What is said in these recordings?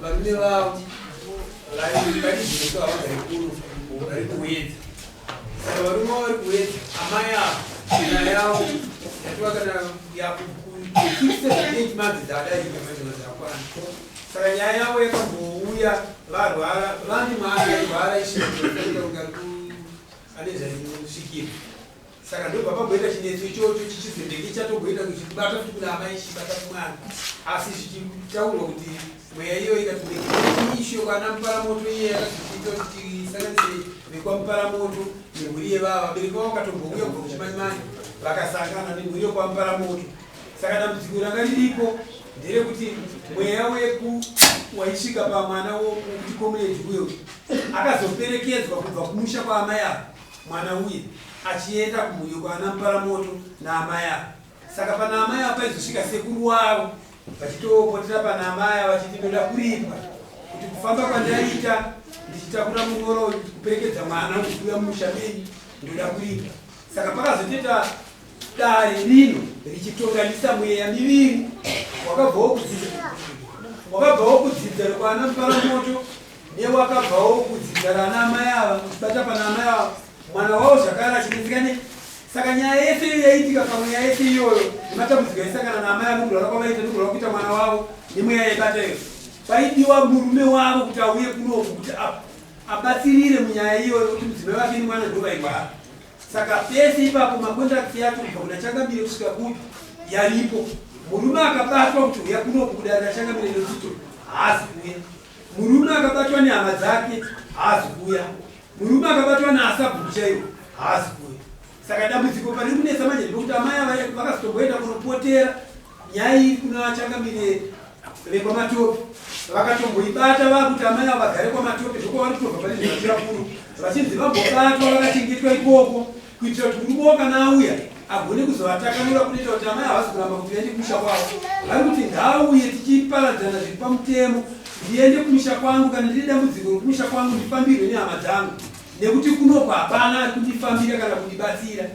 varume vavo varizvinotoa vagari kuru vari kuwedza. Saka varume vavo vari kuwedza amai avo nyaya yavo yatova kana yaku8 months dzadaika mazvinozakwana. Saka nyaya yavo yakambouya varwara vane mwana yairwara ishiaunga ane zvainosvikira. Saka ndobva pamboita chinetso ichocho chichizendeke chatoggoita kuchibata kuti kuna amai chibata kumwana asi zvichitaurwa kuti mweya iyo ikatiisho kwana muparamoto iye yakazviita kuti tisanganise vekwamuparamoto nemhuri yevava vabereki vavo vakatombouya kubva kuchimanyimani vakasangana nemhuri yokwamuparamoto. Saka dambudziko ranga riripo nderekuti mweya waisvika pamwana wokuti comrade uyo akazoperekedzwa kubva kumusha kwaamai avo mwana uye achienda kumhuri kwana muparamoto naamai avo. Saka pana amai avo paizosvika sekuru wavo vachitopotera pana amai avo vachiti ndoda kuripwa kuti kufamba kwandaita ndichitakura munyoro kuperekedza mwana kuuya mumusha menyu ndoda kuripwa. Saka pakazoteta dare rino richitonganisa mweya miviri wakabvawo kudzidza rekwana muparamoto newakabvawo kudzidza rana amai ava kuchibata pana amai ava mwana wavo zvakare achinetsekane. Saka nyaya yese yaitika pamweya yese iyoyo nematambudziko aisangana naamai anorwara kwavaita nogorwa kuita mwana wavo nemweya yaibata iyo paidiwa murume wavo kuti auye kunoku kuti abatsirire munyaya iyoyo kuti mudzimai wake nemwana ndovairwara. Saka pese ipapo makontakti yacho kubva kuna Changamire kusvika kupi yaripo. Murume akabatwa kuti uya kunoku kudanira Changamire nekuti haazi kuya. Murume akabatwa nehama dzake haazi kuya. Murume akabatwa naasabhuku chaiwo haazi kuya. Saka dambudziko pari kunetsa manje ndekuti amai ava vakazotomboenda kunopotera nyaya iyi kuna Changamire vekwamatope vakatomboibata vakuti amai ava vagare kwamatope zvoko vari kutobva pane zvinazvirakuru vachinzi vambobatwa vakachengetwa ikoko kuitira kuti murume kana auya agone kuzovatakanura kunoita kuti amai havasi kuramba kuti vaende kumusha kwavo. Vari kuti ngaauye tichiparadzana zviri pamutemo ndiende kumusha kwangu kana ndiri dambudziko rokumusha kwangu ndifambirwe nehama dzangu nekuti kunoko hapana ari kundifambira kana kundibatsira.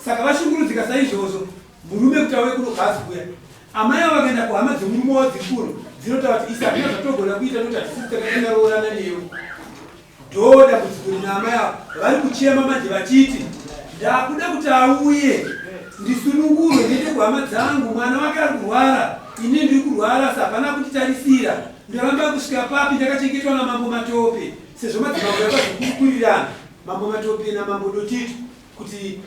Saka vashungurudzika saizvozvo murume kuti auye kuno hazi kuya. Amai avo vakaenda kuhama dzemurume wavo dzikuru dzinotaura kuti isakuna zvatogona kuita nokuti hatisi takanyarorana newe. Ndo dambudziko rina amai avo vari kuchema manje vachiti ndakuda kuti auye ndisunungurwe ndiende kuhama dzangu mwana wake ari kurwara ine ndiri kurwara sapana kutitarisira ndoramba kusvika papi ndakachengetwa namambo Matope sezvo madzimambo yakazokurukurirana mambo Matope namambo Dotito kuti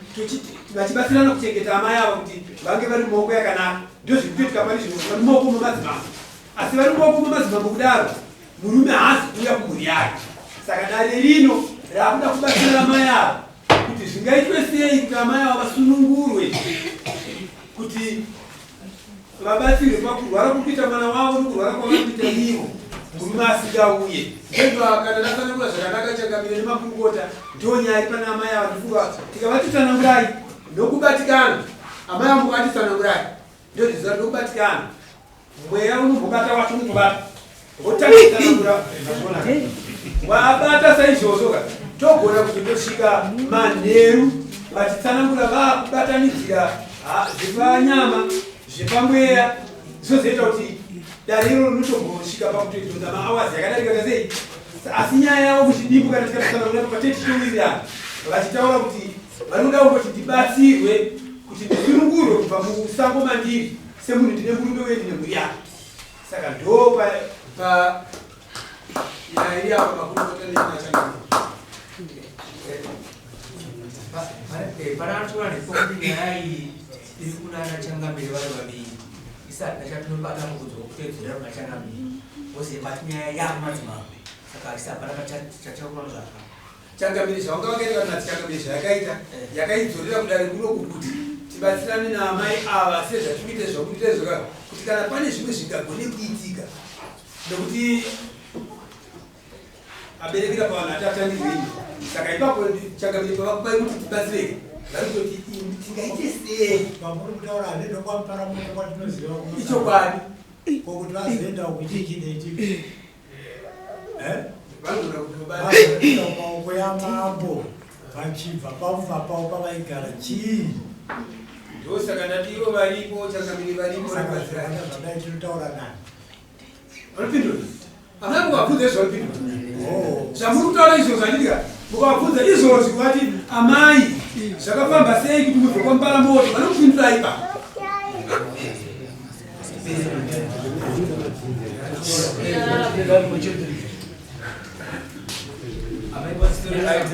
vachibatsirana kuchengeta amai ava kuti vange vari mumaoko yakanaka. Ndio zvikuitika pari zvino vari mumaoko mamadzimambo asi vari mumaoko mamadzimambo kudaro murume haasi kuuya kumhuri yake. Saka dare rino raakuda kubatsira amai ava kuti zvingaitwe sei kuti amai ava vasunungurwe kuti vabatsirwe pakurwara kukuita mwana wavo nokurwara kwavari kuita ivo murume asingauye. Ndezvo kana ndasanangura zvakanaka Changamire nemakurukota ndo nyaya pana amai ava ndifunga tikavatitsanangurai nokubatikana amai avo muvatitsanangurai ndo zviziva nokubatikana mweya unombobata wacho unotobata votangitsanangura wabata saizvozvo togona kuti ndosvika manheru vachitsanangura vakubatanidzira zvepanyama zvepamweya zvozoita kuti dare iro rinotombosvika pakutoidonza maawazi yakadarika sei. Asi nyaya yavo kuchidimbu kana tikatsanangura patetichiwirirana vachitaura kuti vanoda kungoti ndibatsirwe kuti ndisunungurwe kubva musango mandiri semunhu ndine murume wedu nemhuri yake. Saka ndo pa nyaya iri apa makurukota nechinachangamire Panatora nepokuti nyaya iyi iri kunana Changamire vari vaviri isati ndachatinobata mukuzokutedzera kuna Changamire vose bati nyaya yavo madzimambo. Saka isapana chachakurwa zvaka Changamire zvavanga vakaita kana Changamire zvayakaita yakaidzorera kudare kunoku kuti tibatsirane naamai ava sezvatikuita zvakuita zvoka kuti kana pane zvimwe zvingagone kuitika nekuti aberekera pavanhu atatandirweni. Saka ipapo Changamire pavakubai kuti tibatsireke vari kutoti tingaite sei pamuri kutaura hanendo kwamuparamoto kwatinoziva ichokwadi kokuti vazoenda kuchichideichi vanogona kutobata maoko yamambo vachibva pakufa pavo pavaigara chii. Ndosaka ndati ivo varipo Changamire varipo zvadai tinotaura nani vanopindura Amai mukabvunza izvozvo. Zvamuri kutaura izvo zvachitika. Mukabvunza izvozvo kuti amai zvakafamba sei kuti mubve kwaMbaramoto vanokupindurai ipapo.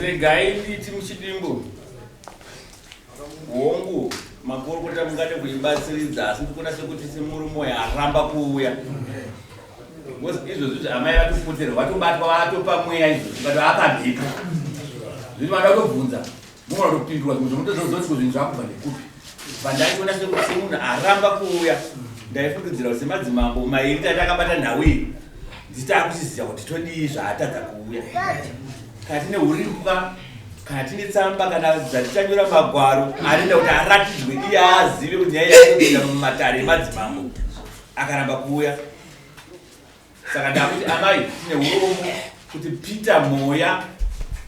Regai timuchidimbo hongu makurukota mungade kuibatsiridza asi ndikuona sekuti semurume yaramba kuuya izvo zviti amai vatopoterwa vatobatwa vatopa mweya izvo zvikati akabhika zviti vada kutobvunza mugona kutopindurwa zvimwe zvomutozozoti zvinhu zvakubva ndekupi pandaiona sekuti semunhu aramba kuuya ndaifungidzira kuti semadzimambo mairi tatakabata nhau iyi nditakuchiziva kuti todii zvaatadza kuuya kana tine huripwa kana tine tsamba kana zvatichanyora magwaro anoenda kuti aratidzwe iye azive kuti nyaya yakupinda mumatare emadzimambo akaramba kuuya. Saka ndakuti amai tine urombo kuti Peter Moya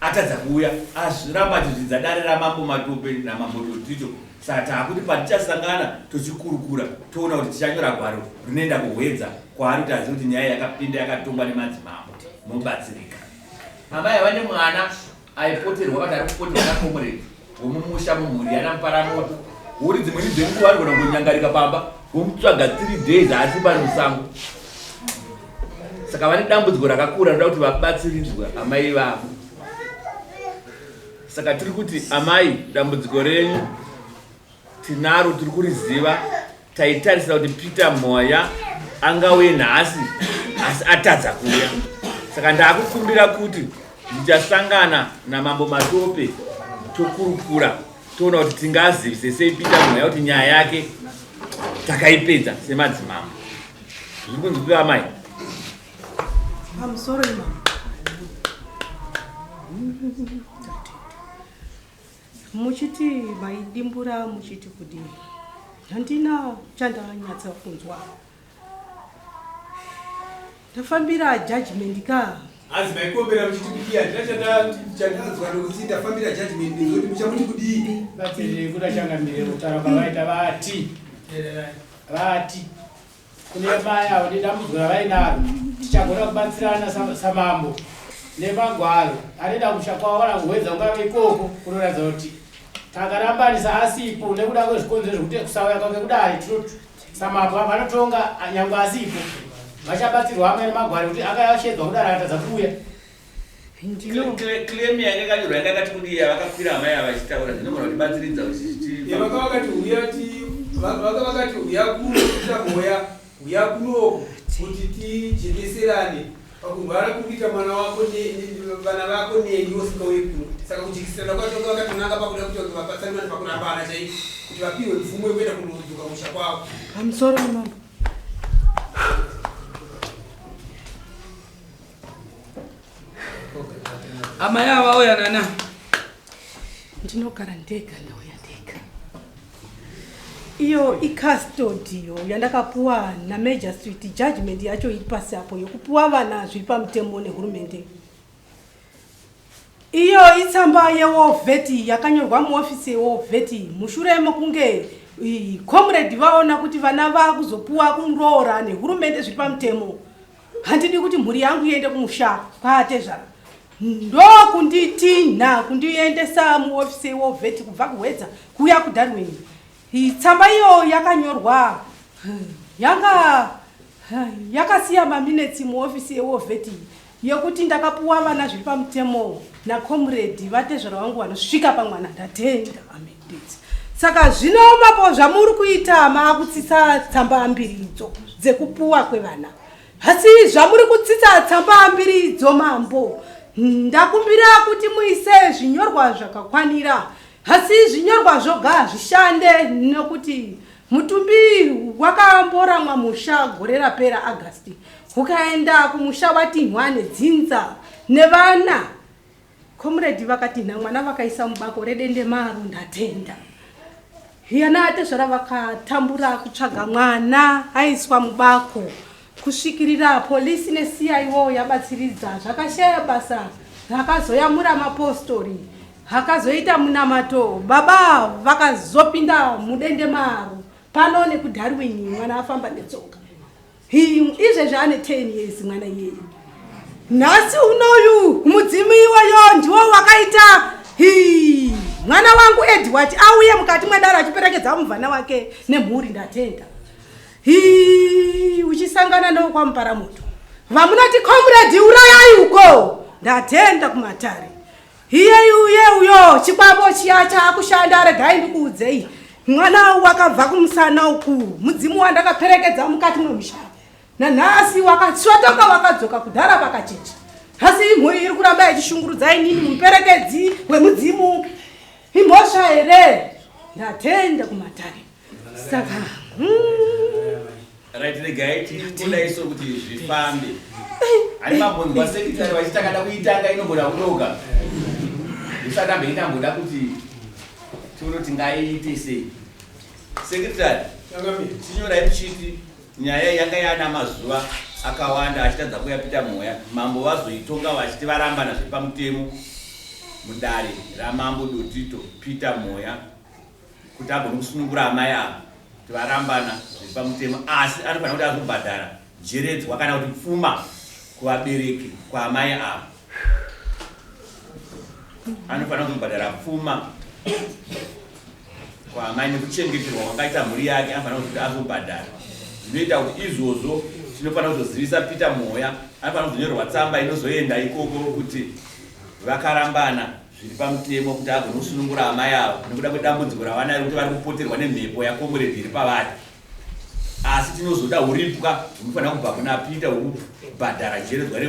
atadza kuuya azviramba achizvidza dare ramambo Matope namambo Tito. Saka takuti patichasangana tochikurukura toona kuti tichanyora gwaro rinoenda kuhwedza kwaari kuti azive kuti nyaya yakapinda yakatongwa nemadzimambo mobatsirika. Amai vane mwana aipoterwa kuti ari kupoterwa nakomuredi womumusha mumhuri yana Mbaramoto. Uri dzimweni dzenguva anogona kunyangarika pamba womutsvaga 3 days asi panosango. Saka vane dambudziko rakakura rinoda kuti vabatsiridzwe amai vavo. Saka tiri kuti amai dambudziko renyu tinaro tiri kuriziva taitarisira kuti Peter Moya angauye nhasi asi atadza kuuya. Saka ndakukumbira kuti ndichasangana namambo Matope tokurukura toona kuti tingazivise sei Peter Moya kuti nyaya yake takaipedza semadzimambo. Zviri kunzi kuva amai. I'm sorry, ma'am. Muchiti maidimbura muchiti kudini. Handina chandanyatsa kunzwa. Tafambira judgment ka. As my combera muchitukia ndachada chandzwa nokuti tafambira judgment ndoti muchamuti kudini. Batiri kuda changamire mutaramba vaita vati. Kune baya wadi dambudziko vainaro. Tichagona kubatsirana samambo nemagwaro anoenda kushakwa wala kuwedza ungave ikoko kunoratidza kuti takarambanisa asipo nekuda kwezvikonzo zvekuti kusauya kwake kudai samambo vanotonga nyangwe asipo vachabatsirwa hamwe nemagwaro kuti akayashedzwa kudai atadza kuuya. Claim yange kanyorwa yakati kuti vakakwira amai ava vachitaura zvinogona kutibatsiridza kuti vakati uya kuita Moya uya kuno kuti tijekeserane pakurwara kuita mwana wako vana vako neni usingauye kuno. Saka kujekesera kwacho vakatonanga pakuda kuti vapatsane pakurambana chaiko kuti vapiwe mvumo yekuenda kunodzoka musha kwavo. I'm sorry, ma'am. Amai ava oya nana. Ndinogara ndega ndauya ndega. Iyo icustody yandakapuwa naMajor Street judgment yacho iri pasi apo yokupuwa vana zviri pamutemo nehurumende. Iyo itsamba yeWOVET yakanyorwa muofisi yeWOVET mushure mokunge comrade vaona kuti vana vakuzopuwa kumuroora nehurumende zviri pamutemo. Handidi kuti mhuri yangu iende kumusha kwaatezvara. Ndokunditinha kundiendesa muofisi yeWOVET kubva kuhwedza kuya kuDarwin. Tsamba iyo yakanyorwa yakasiya maminutes muofisi yeWOVET yekuti ndakapuwa vana zviri pamutemo naComrade vatezvera wangu vanosvika pamwana ndatenda amendedzi. Saka zvino mapo zvamuri kuita maakutsitsa tsamba mbiri idzo dzekupuwa kwevana. Asi zvamuri kutsitsa tsamba mbiri idzo mambo. Ndakumbira kuti muise zvinyorwa zvakakwanira. Hasi zvinyorwa zvoga zvishande nokuti mutumbi wakamboramwa musha gore rapera August. Ukaenda kumusha watinhwane dzinza nevana. Comrade vakatinha mwana vakaisa mubako redende maru ndatenda. Yana atezvara vakatambura kutsvaga mwana aiswa mubako. Kusvikirira polisi neCIO yabatsiridza zvakashaya basa rakazoyamura mapostori. Hakazoita munamato baba vakazopinda mudende maru pano nekuDarwin mwana afamba netsoka. Izvezvi ane 10 years mwana iyeyi. nhasi unoyu mudzimu iwoyo ndiwo wakaita mwana wangu Edward auye mukati mwedare achiperekedza muvhana wake nemhuri. Ndatenda uchisangana newe kwaMuparamoto vamunati comrade urayai uko. Ndatenda kumatare uye uyo chikwambo chiya chakushanda. Regai ndikuudzei mwana wakabva kumusana uku mudzimu wandakaperekedza mukati mwemusha nanhasi wakasvotoka wakadzoka kudhara pakachecha. Asi imwe iri kuramba ichishungurudza inini muperekedzi wemudzimu imhosva here. Ndatenda kumatare saka right regai tikudaiso kuti zvifambe. Ani mabonzwa sekitari vachitakada kuitanga inogona kudoka usati amboitamboda kuti tiunoti ngaiite sei. Sekitari tinyorai chiti nyaya yanga yana mazuva akawanda achitadza kuya Peter Moya mambo vazoitonga vachiti varambana zvepamutemo mudare ramambo Dotito Peter Moya kuti agone kusunungura amai avo kuti varambana zvepamutemo, asi anofanira kuti azobhadhara jeredzwa kana kuti pfuma kuvabereki kwaamai avo. Anofanira kubhadhara pfuma kwaamai nekuchengeterwa kwakaita mhuri yake, anofanira kuti azobhadhara. Zvinoita kuti izvozvo tinofanira kuzozivisa Peter Moya, anofanira kuzonyorwa tsamba inozoenda ikoko kuti vakarambana zviri pamutemo kuti agone kusunungura amai avo nekuda kwedambudziko ravanaro kuti vari kupoterwa nemhepo yakomrade iri pavari. Asi tinozoda uripwa hunofanira kubva kuna Peter hurikubhadhara jeredzwa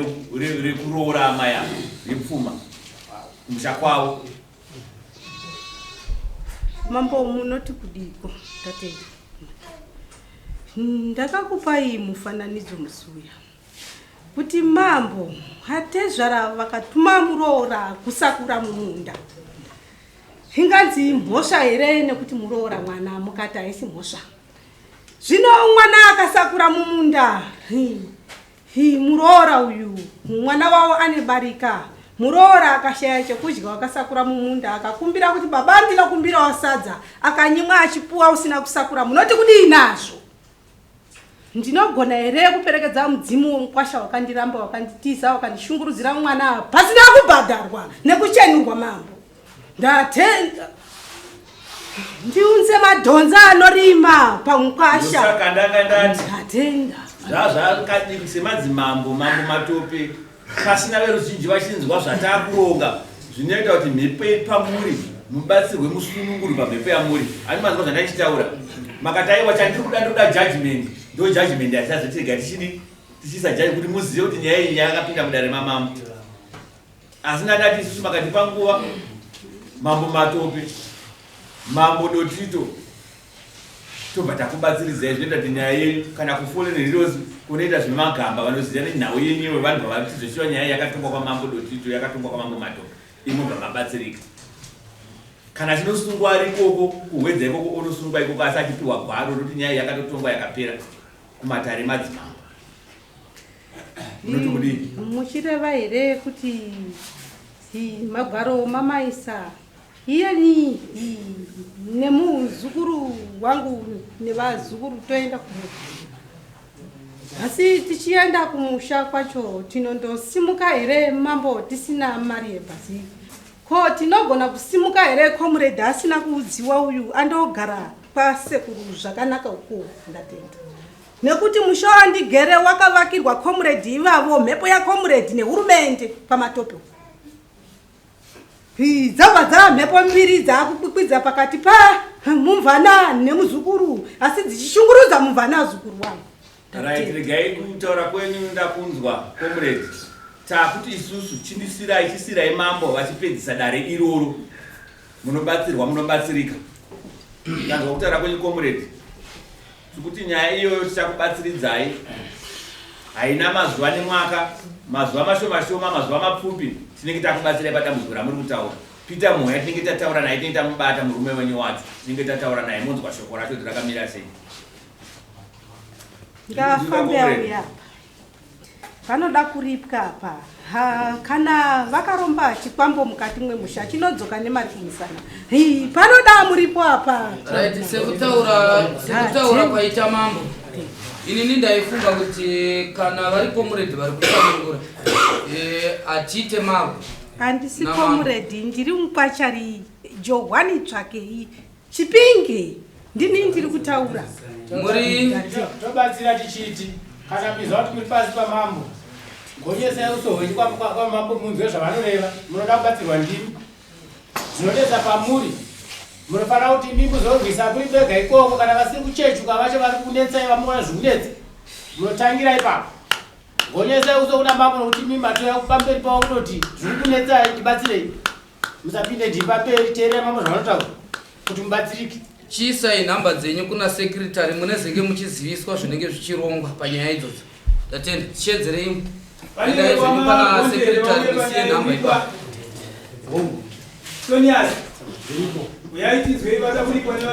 rekuroora amai avo repfuma kumusha kwavo. Mambo munoti kudiko. Ndatenda ndakakupai mufananidzo musuya kuti mambo hatezvara vakatuma muroora kusakura mumunda. Inganzi mhosva here nekuti muroora mwana mukati haisi mhosva. Zvino mwana akasakura mumunda muroora uyu mwana wavo anebarika. Muroora akashaya chekudya wakasakura mumunda akakumbira kuti baba ndinokumbirawo sadza akanyimwa achipuwa usina kusakura. Munoti kudii nazvo? Ndinogona here kuperekedza mudzimu womukwasha wakandiramba wakanditiza wakandishungurudzira mwana pasina kubhadharwa nekuchenurwa mambo. Ndatenda ndiunze madhonza anorima pamukwasha. Saka ndanga ndati ndatenda zvazvakadii semadzimambo mambo matope pasina veruzhinji vachinzwa zvatakuronga zvinoita kuti mhepo yepamuri mubatsirwe musununguri pamhepo yamuri. Ani mazwa zvandachitaura makati aiwa chandiri kuda ndoda judgment ndo judgment yatisazotirega tichisa jaji kuti muzive kuti nyaya iyi yakapinda mudare mamambo. Asi ndati isusu makati panguva mambo matope mambo Dotito tobva takubatsiridzai zvinoita kuti nyaya yenyu kana kuforenerirozi kunoita zvemagamba vanoziva nenhau yenyu iwe vanhu vavatizoshiva nyaya yakatongwa kwamambo Dotito yakatongwa kwamambo matope imwe vamabatsirika. Kana chinosungwa ari ikoko kuhwedza ikoko unosungwa ikoko asi achipiwa gwaro rokuti nyaya yakatotongwa yakapera kumatare madzimambo. Munoti kudii? Muchireva here kuti magwaro mamaisa iyeni nemuzukuru wangu nevazukuru toenda kumusha. Asi tichienda kumusha kwacho tinondosimuka here mambo tisina mari yebhasi? Ko tinogona kusimuka here comrade asina kuudziwa uyu andogara kwasekuru zvakanaka uko? Ndatenda nekuti musha wandigere wakavakirwa comrade ivavo mhepo yacomrade nehurumende pamatope. Dzabva dzava mhepo mbiri dzakukwikwidza pakati pamumvana nemuzukuru asi dzichishungurudza mumvana zukuru wangu. Right, regai kutaura kwenyu ndakunzwa comrade. Takuti isusu chindisirai mambo vachipedzisa dare iroro munobatsirika. Ndanzwa kutaura kwenyu comrade kuti nyaya iyoyo tichakubatsiridzai haina mazuva nemwaka, mazuva mashoma mazuva mapfupi tinenge takubatsirai padambudziko ramuri kutaura. Peter Moya tinenge tataura naye, tinenge tamubata murume wenyu wacho, tinenge tataura naye, monzwa shoko racho kuti rakamira sei. Ngafambe auya vanoda kuripwa apa kana vakaromba chikwambo mukati mwemusha chinodzoka nemari kumusana. Panoda muripo apa. Right, sekutaura kwaita mambo inini ndaifunga kuti kana vari comrade vari kusanangura atiite mavo handisi comrade ndiri mukwachari johani tsvakei chipinge ndini ndiri kutaura muri tobatsira tichiti kana mizwa kuti muri pasi pamambo gonyesai usohwenyi kwamambo munzwe zvavanoreva munoda kubatsirwa ndimi zvinodedza pamuri munofanira kuti imi muzorwisa kuri bega ikoko kana vasiri kuchechuka vacho vari kunetsai vamuona zvikunetsa munotangira ipapo gonyesai uso kuna mambo nokuti imi matoya pamberi pavo kunoti zviri kunetsai ndibatsirei musapinde ndipaperi teerera mambo zvavanotaura kuti mubatsirike chiisai nhamba dzenyu kuna sekretary munezenge muchiziviswa zvinenge zvichirongwa panyaya idzodzo tatende tichedzerei endai zvenyu pana sekretary musiye nhamba ipapo Sonias, uyaitizwe ibata kuri kwane